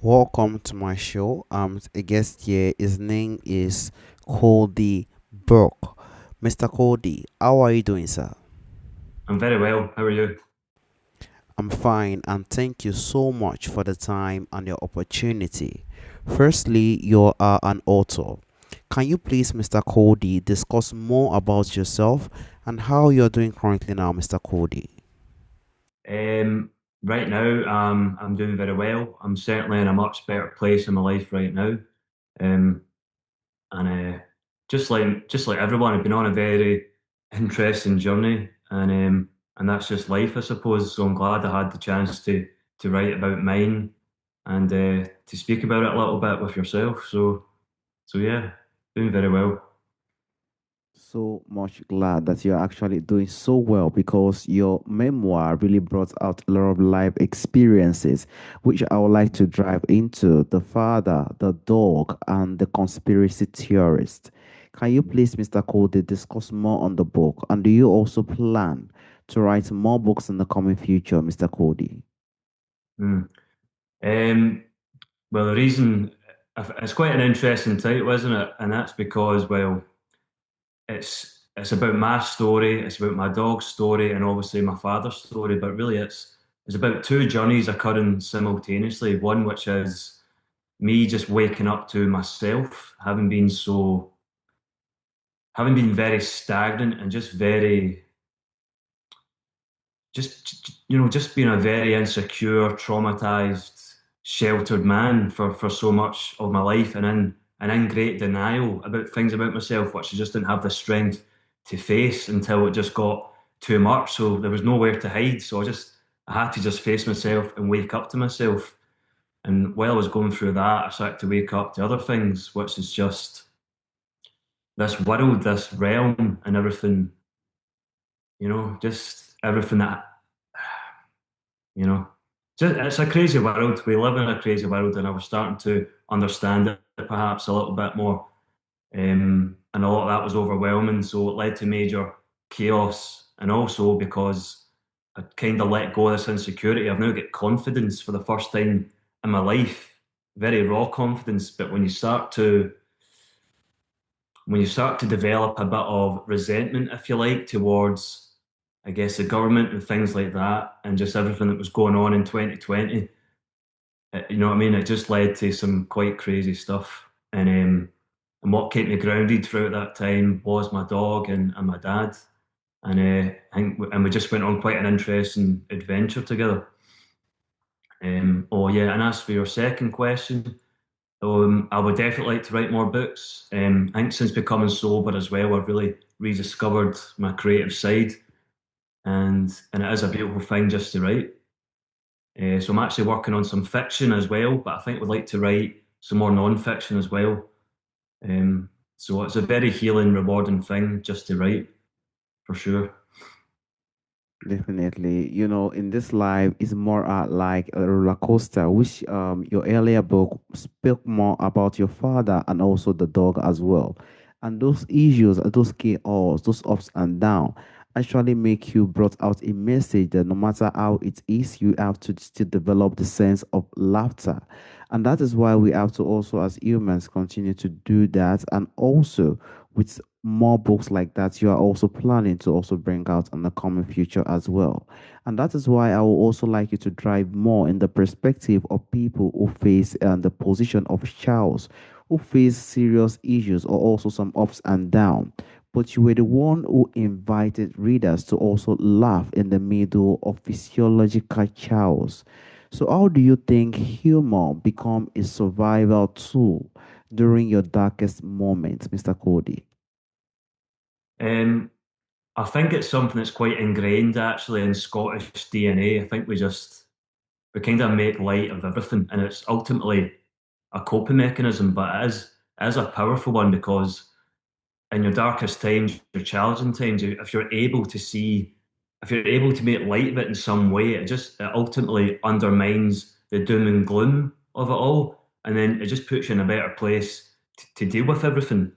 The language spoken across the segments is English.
Welcome to my show. A guest here. His name is Cody Burke. Mr. Cody, how are you doing, sir? I'm very well. How are you? I'm fine, and thank you so much for the time and your opportunity. Firstly, you are an author. Can you please, Mr. Cody, discuss more about yourself and how you're doing currently now, Mr. Cody? Um, right now, I'm doing very well. I'm certainly in a much better place in my life right now. Um, and just like everyone, I've been on a very interesting journey, and that's just life, I suppose. So I'm glad I had the chance to write about mine and to speak about it a little bit with yourself. So yeah, doing very well. So much glad that you're actually doing so well because your memoir really brought out a lot of life experiences, which I would like to dive into the father, the dog, and the conspiracy theorist. Can you please, Mr. Cody, discuss more on the book? And do you also plan to write more books in the coming future, Mr. Cody? Mm. Um, well, the reason it's quite an interesting title, isn't it? And that's because, well, it's about my story, it's about my dog's story, and obviously my father's story. But really, it's about two journeys occurring simultaneously. One which is me just waking up to myself, having been very stagnant and just very just being a very insecure, traumatized, sheltered man for so much of my life, and in great denial about things about myself, which I just didn't have the strength to face until it just got too much. So there was nowhere to hide. So I had to just face myself and wake up to myself. And while I was going through that, I started to wake up to other things, which is just this world, this realm, and everything, just everything that You know, it's a crazy world. We live in a crazy world, and I was starting to understand it perhaps a little bit more. And a lot of that was overwhelming, so it led to major chaos. And also because I kind of let go of this insecurity, I've now got confidence for the first time in my life, very raw confidence. But when you start to develop a bit of resentment, if you like, towards, I guess, the government and things like that, and just everything that was going on in 2020. You know what I mean? It just led to some quite crazy stuff. And what kept me grounded throughout that time was my dog and my dad. And we just went on quite an interesting adventure together. Oh yeah, and as for your second question, I would definitely like to write more books. I think since becoming sober as well, I've really rediscovered my creative side, and it is a beautiful thing just to write. So I'm actually working on some fiction as well, but I think we'd like to write some more non-fiction as well. So it's a very healing, rewarding thing just to write, for sure. Definitely. In this life is more like a roller coaster, which your earlier book spoke more about your father and also the dog as well. And those issues, those chaos, those ups and downs actually make you brought out a message that no matter how it is, you have to still develop the sense of laughter. And that is why we have to also, as humans, continue to do that. And also with more books like that you are also planning to also bring out in the coming future as well. And that is why I would also like you to drive more in the perspective of people who face the position of Charles, who face serious issues or also some ups and downs. But you were the one who invited readers to also laugh in the middle of physiological chaos. So how do you think humor become a survival tool during your darkest moments, Mr. Cody? Um, I think it's something that's quite ingrained actually in Scottish DNA. I think we kind of make light of everything, and it's ultimately a coping mechanism, but it is a powerful one because in your darkest times, your challenging times, if you're able to make light of it in some way, it ultimately undermines the doom and gloom of it all, and then it just puts you in a better place to deal with everything.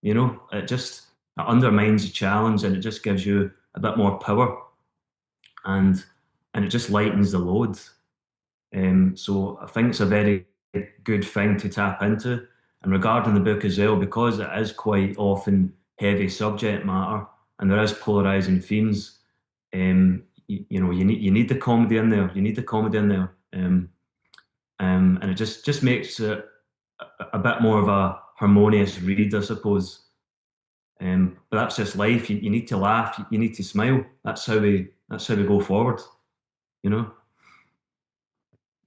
It undermines the challenge, and it just gives you a bit more power, and and it just lightens the load. So I think it's a very good thing to tap into. And regarding the book as well, because it is quite often heavy subject matter and there is polarizing themes, you need the comedy in there. You need the comedy in there, and it just makes it a bit more of a harmonious read, I suppose. But that's just life. You need to laugh. You need to smile. That's how we go forward. You know.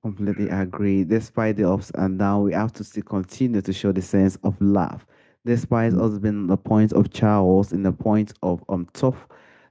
Completely agree. Despite the ups and downs, we have to still continue to show the sense of love. Despite us being in the point of chaos, in the point of tough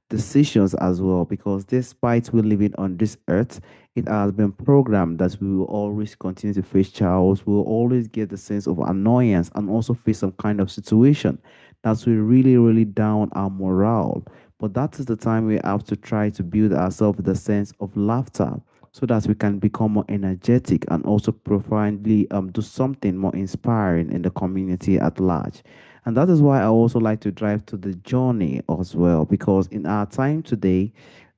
decisions as well, because despite we living on this earth, it has been programmed that we will always continue to face chaos. We will always get the sense of annoyance and also face some kind of situation that will really, really down our morale. But that is the time we have to try to build ourselves with a sense of laughter so that we can become more energetic and also profoundly do something more inspiring in the community at large. And that is why I also like to drive to the journey as well, because in our time today,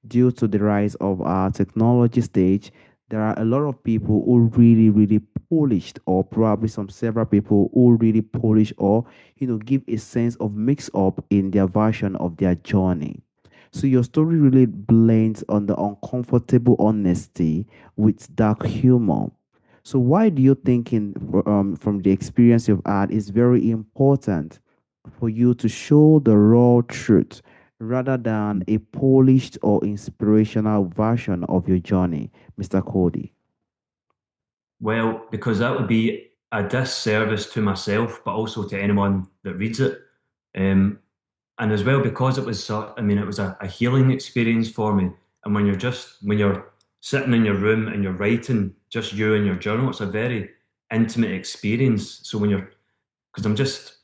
due to the rise of our technology stage, there are a lot of people who really, really polished, or probably some several people who really polish or give a sense of mix up in their version of their journey. So your story really blends on the uncomfortable honesty with dark humor. So why do you think from the experience you've had it's very important for you to show the raw truth rather than a polished or inspirational version of your journey, Mr. Cody? Well, because that would be a disservice to myself, but also to anyone that reads it. Um, and as well, because it was, I mean, it was a healing experience for me. And when you're sitting in your room and you're writing, just you and your journal, it's a very intimate experience. So because I'm just,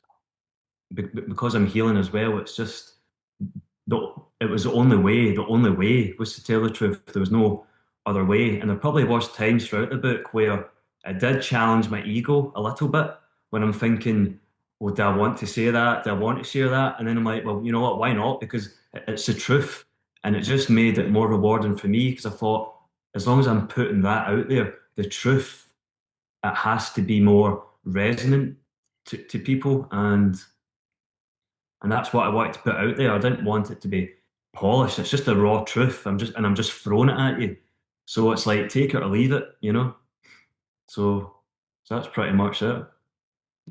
because I'm healing as well, it's just, it was the only way was to tell the truth. There was no other way. And there probably was times throughout the book where it did challenge my ego a little bit when I'm thinking, well, do I want to say that? Do I want to share that? And then I'm like, well, you know what? Why not? Because it's the truth. And it just made it more rewarding for me because I thought, as long as I'm putting that out there, the truth, it has to be more resonant to people. And that's what I wanted to put out there. I didn't want it to be polished. It's just the raw truth. I'm just throwing it at you. So it's like take it or leave it, you know? So, so that's pretty much it.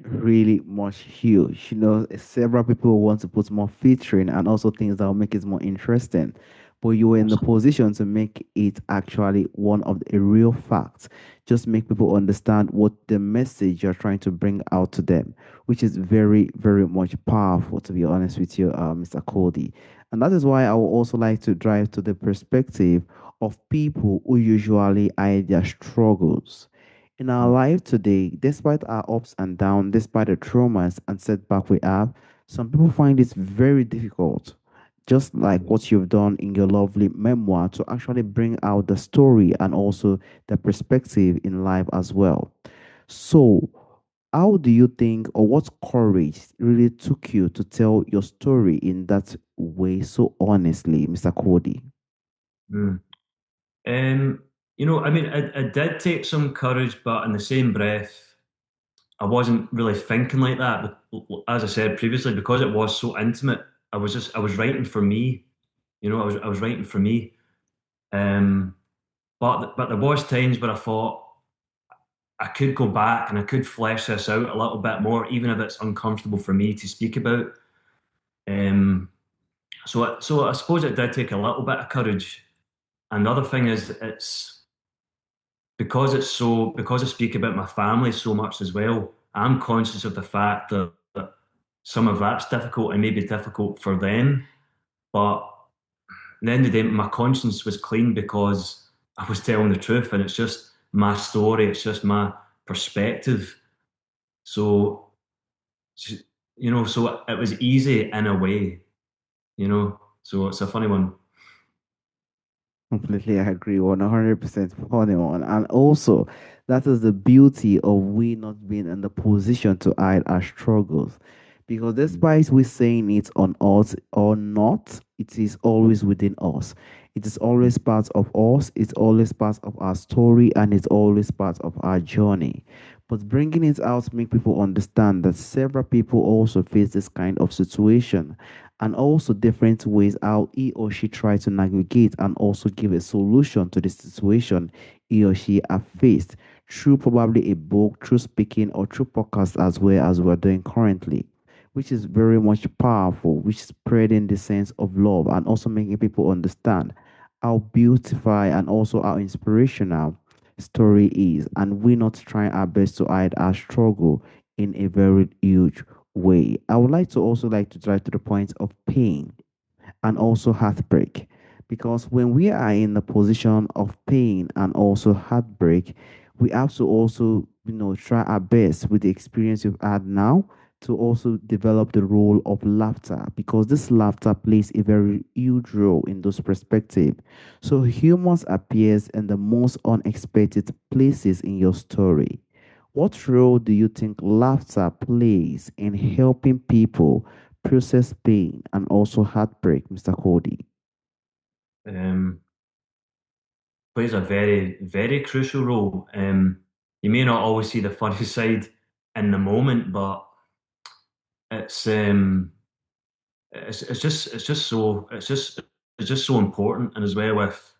Really much huge. Several people want to put more featuring and also things that will make it more interesting. But you were in the position to make it actually one of the real facts. Just make people understand what the message you're trying to bring out to them, which is very, very much powerful, to be honest with you, Mr. Cody. And that is why I would also like to drive to the perspective of people who usually hide their struggles in our life today, despite our ups and downs, despite the traumas and setback we have, some people find it very difficult, just like what you've done in your lovely memoir, to actually bring out the story and also the perspective in life as well. So, how do you think, or what courage really took you to tell your story in that way so honestly, Mr. Cody? Mm. I mean, it did take some courage, but in the same breath, I wasn't really thinking like that. But as I said previously, because it was so intimate, I was writing for me. I was writing for me. Um, but there was times where I thought I could go back and I could flesh this out a little bit more, even if it's uncomfortable for me to speak about. Um, so I suppose it did take a little bit of courage. And the other thing is, it's because I speak about my family so much as well. I'm conscious of the fact that some of that's difficult and maybe difficult for them. But at the end of the day, my conscience was clean because I was telling the truth, and it's just my story. It's just my perspective. So so it was easy in a way. So it's a funny one. Completely agree, 100% funny one. And also, that is the beauty of we not being in the position to hide our struggles. Because despite we saying it on us or not, it is always within us. It is always part of us, it's always part of our story, and it's always part of our journey. But bringing it out make people understand that several people also face this kind of situation, and also different ways how he or she try to navigate and also give a solution to the situation he or she have faced through probably a book, through speaking, or through podcast as well as we're doing currently, which is very much powerful, which is spreading the sense of love and also making people understand how beautiful and also how inspirational story is. And we're not trying our best to hide our struggle in a very huge way. I would like to also like to drive to the point of pain and also heartbreak. Because when we are in a position of pain and also heartbreak, we have to also, try our best with the experience you've had now to also develop the role of laughter because this laughter plays a very huge role in those perspectives. So humor appears in the most unexpected places in your story. What role do you think laughter plays in helping people process pain and also heartbreak, Mr. Cody? Um, Plays a very, very crucial role. You may not always see the funny side in the moment, but it's um, it's just so important. And as well with,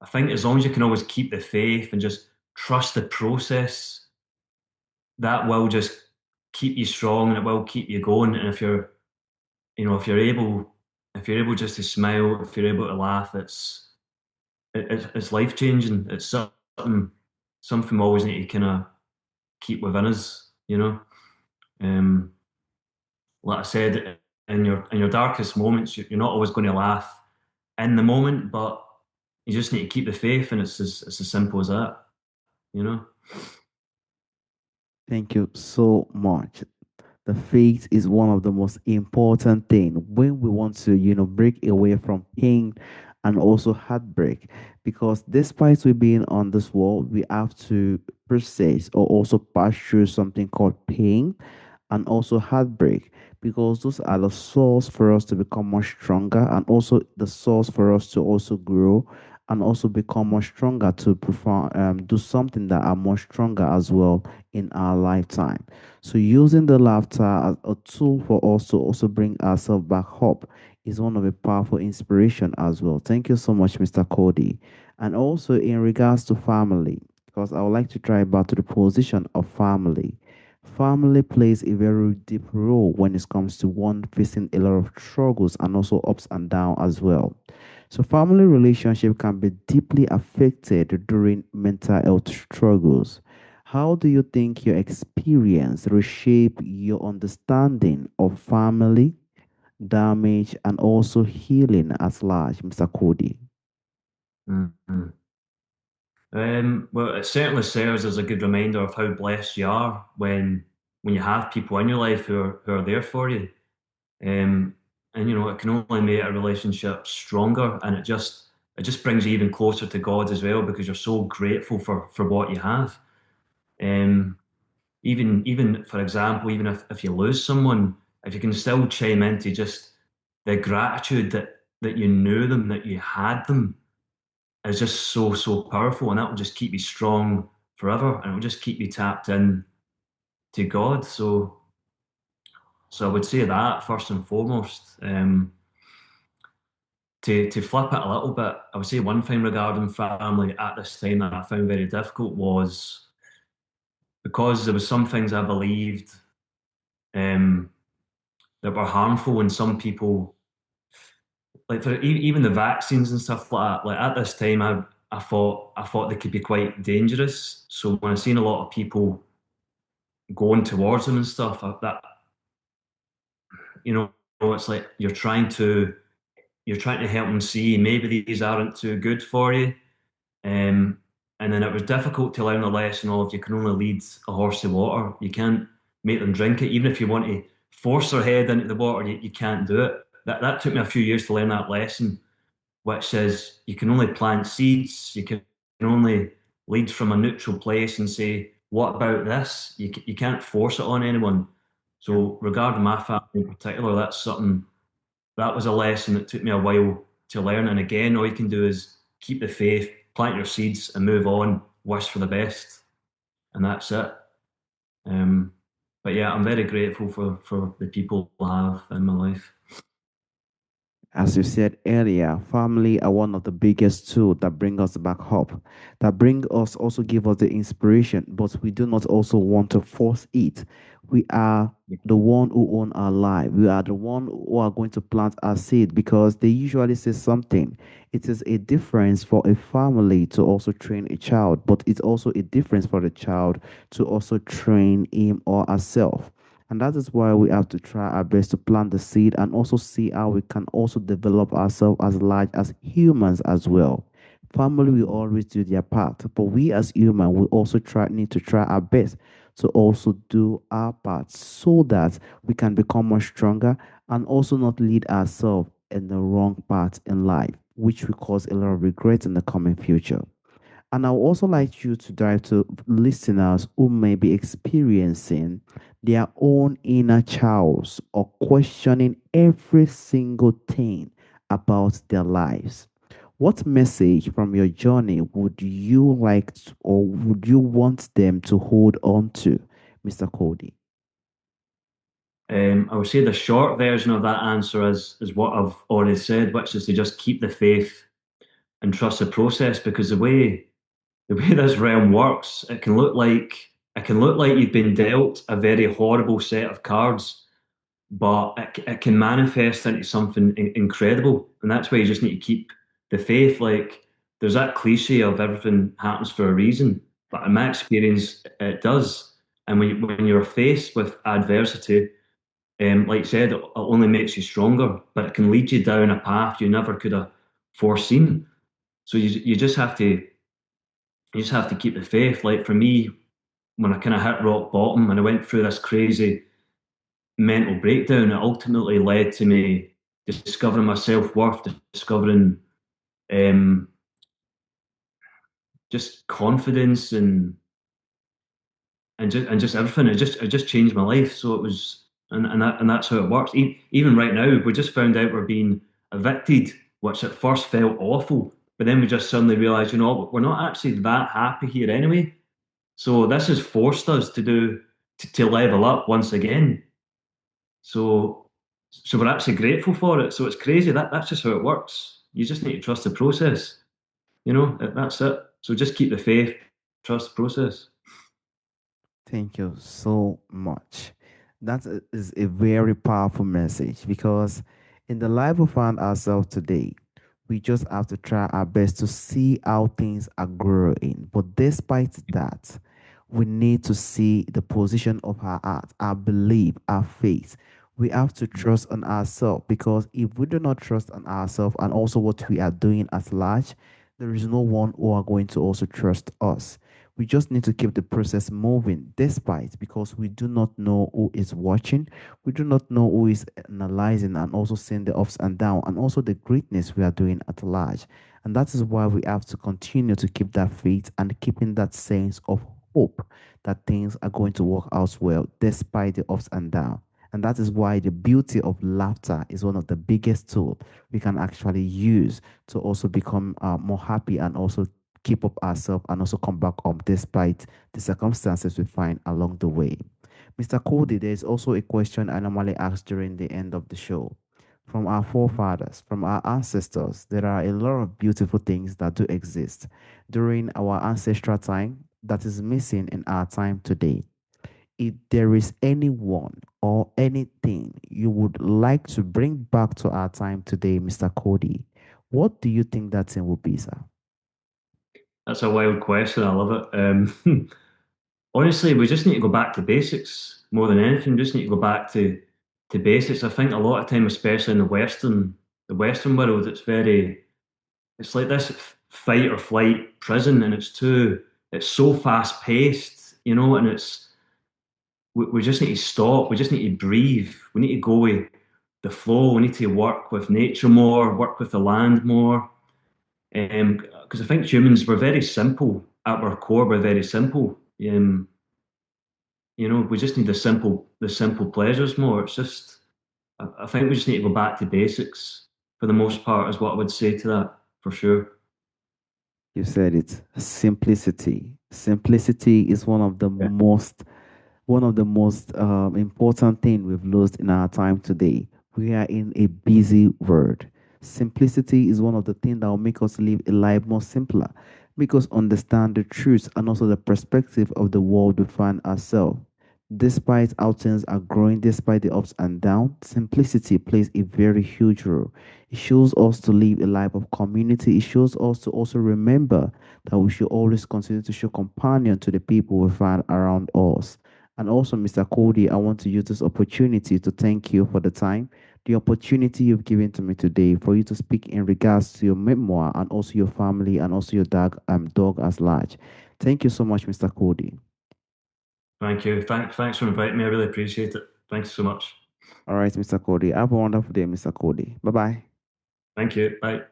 I think as long as you can always keep the faith and just trust the process, that will just keep you strong and it will keep you going. And if you're, if you're able just to smile, if you're able to laugh, it's life changing. It's something we always need to kind of keep within us. Um, like I said, in your darkest moments, you're not always going to laugh in the moment, but you just need to keep the faith, and it's as simple as that. You know. Thank you so much. The faith is one of the most important thing when we want to, break away from pain and also heartbreak. Because despite we being on this world, we have to process or also pass through something called pain and also heartbreak because those are the source for us to become much stronger and also the source for us to also grow and also become much stronger to perform do something that are much stronger as well in our lifetime. So using the laughter as a tool for us to also bring ourselves back up is one of a powerful inspiration as well. Thank you so much, Mr. Cody. And also in regards to family, because I would like to try back to the position of family. Family plays a very deep role when it comes to one facing a lot of struggles and also ups and downs as well. So family relationship can be deeply affected during mental health struggles. How do you think your experience reshape your understanding of family, damage, and also healing at large, Mr. Cody? Mhm. Well, it certainly serves as a good reminder of how blessed you are when you have people in your life who are there for you. Um, and it can only make a relationship stronger, and it just brings you even closer to God as well because you're so grateful for what you have. Um, even for example, even if you lose someone, if you can still chime into just the gratitude that you knew them, that you had them, is just so powerful, and that will just keep you strong forever, and it will just keep you tapped in to God. So I would say that first and foremost. To flip it a little bit, I would say one thing regarding family at this time that I found very difficult was because there was some things I believed um, that were harmful, and some people, like for even the vaccines and stuff like that. Like at this time, I thought they could be quite dangerous. So when I seen a lot of people going towards them and stuff, that you know, it's like you're trying to help them see maybe these aren't too good for you. Um, and then it was difficult to learn the lesson of you can only lead a horse to water. You can't make them drink it. Even if you want to force their head into the water, you can't do it. That took me a few years to learn that lesson, which says you can only plant seeds. You can only lead from a neutral place and say, what about this? You can't force it on anyone. Yeah. So regarding my family in particular, that's something that was a lesson that took me a while. to learn. And again, all you can do is keep the faith, plant your seeds, and move on. Wish for the best, and that's it. Um, but yeah, I'm very grateful for the people I have in my life. As you said earlier, family are one of the biggest tools that bring us back up, that bring us also give us the inspiration, but we do not also want to force it. We are the one who own our life. We are the one who are going to plant our seed because they usually say something. It is a difference for a family to also train a child, but it's also a difference for the child to also train him or herself. And that is why we have to try our best to plant the seed and also see how we can also develop ourselves as large as humans as well. Family will always do their part, but we as humans we also need to try our best to also do our part so that we can become more stronger and also not lead ourselves in the wrong path in life, which will cause a lot of regret in the coming future. And I would also like you to dive to listeners who may be experiencing their own inner chaos or questioning every single thing about their lives. What message from your journey would you like to, or would you want them to hold on to, Mr. Cody? I would say the short version of that answer is what I've already said, which is to just keep the faith and trust the process. Because the way this realm works, it can look like you've been dealt a very horrible set of cards, but it can manifest into something incredible, and that's why you just need to keep the faith. Like there's that cliche of everything happens for a reason, but in my experience, it does. And when you're faced with adversity, like you said, it only makes you stronger, but it can lead you down a path you never could have foreseen. So you just have to keep the faith. Like for me, when I kind of hit rock bottom and I went through this crazy mental breakdown, it ultimately led to me discovering my self worth, discovering um, just confidence and just everything. It just changed my life. So it was, and that's how it works. Even right now, we just found out we're being evicted, which at first felt awful, but then we just suddenly realised, you know, we're not actually that happy here anyway. So this has forced us to level up once again. So so we're actually grateful for it. So it's crazy. That's just how it works. You just need to trust the process. You know, that's it. So just keep the faith, trust the process. Thank you so much. Is a very powerful message because in the life we find ourselves today, we just have to try our best to see how things are growing. But despite that, we need to see the position of our heart, our belief, our faith. We have to trust on ourselves because if we do not trust on ourselves and also what we are doing at large, there is no one who are going to also trust us. We just need to keep the process moving despite because we do not know who is watching. We do not know who is analyzing and also seeing the ups and downs and also the greatness we are doing at large. And that is why we have to continue to keep that faith and keeping that sense of hope that things are going to work out well despite the ups and downs. And that is why the beauty of laughter is one of the biggest tools we can actually use to also become more happy and also keep up ourselves and also come back up despite the circumstances we find along the way. Mr. Cody, there is also a question I normally ask during the end of the show. From our forefathers, from our ancestors, there are a lot of beautiful things that do exist during our ancestral time that is missing in our time today. If there is anyone or anything you would like to bring back to our time today, Mr. Cody, what do you think that thing will be, sir? That's a wild question. I love it. Honestly, we just need to go back to basics more than anything. Just need to go back to basics. I think a lot of time, especially in the Western world, it's like this fight or flight prison, and it's so fast paced, you know, and we just need to stop. We just need to breathe. We need to go with the flow. We need to work with nature more, work with the land more. Because I think humans, we're very simple at our core. We're very simple. You know, we just need the simple pleasures more. It's just, I think we just need to go back to basics. for the most part, is what I would say to that for sure. You said it. Simplicity. Simplicity is Yeah. one of the most important thing we've lost in our time today. We are in a busy world. Simplicity is one of the things that will make us live a life more simpler, make us understand the truth and also the perspective of the world we find ourselves. Despite how things are growing, despite the ups and downs, simplicity plays a very huge role. It shows us to live a life of community. It shows us to also remember that we should always continue to show companion to the people we find around us. And also, Mr. Cody, I want to use this opportunity to thank you for the time, the opportunity you've given to me today for you to speak in regards to your memoir and also your family and also your dog as large. Thank you so much, Mr. Cody. Thank you. Thanks for inviting me. I really appreciate it. Thanks so much. All right, Mr. Cody. Have a wonderful day, Mr. Cody. Bye bye. Thank you. Bye.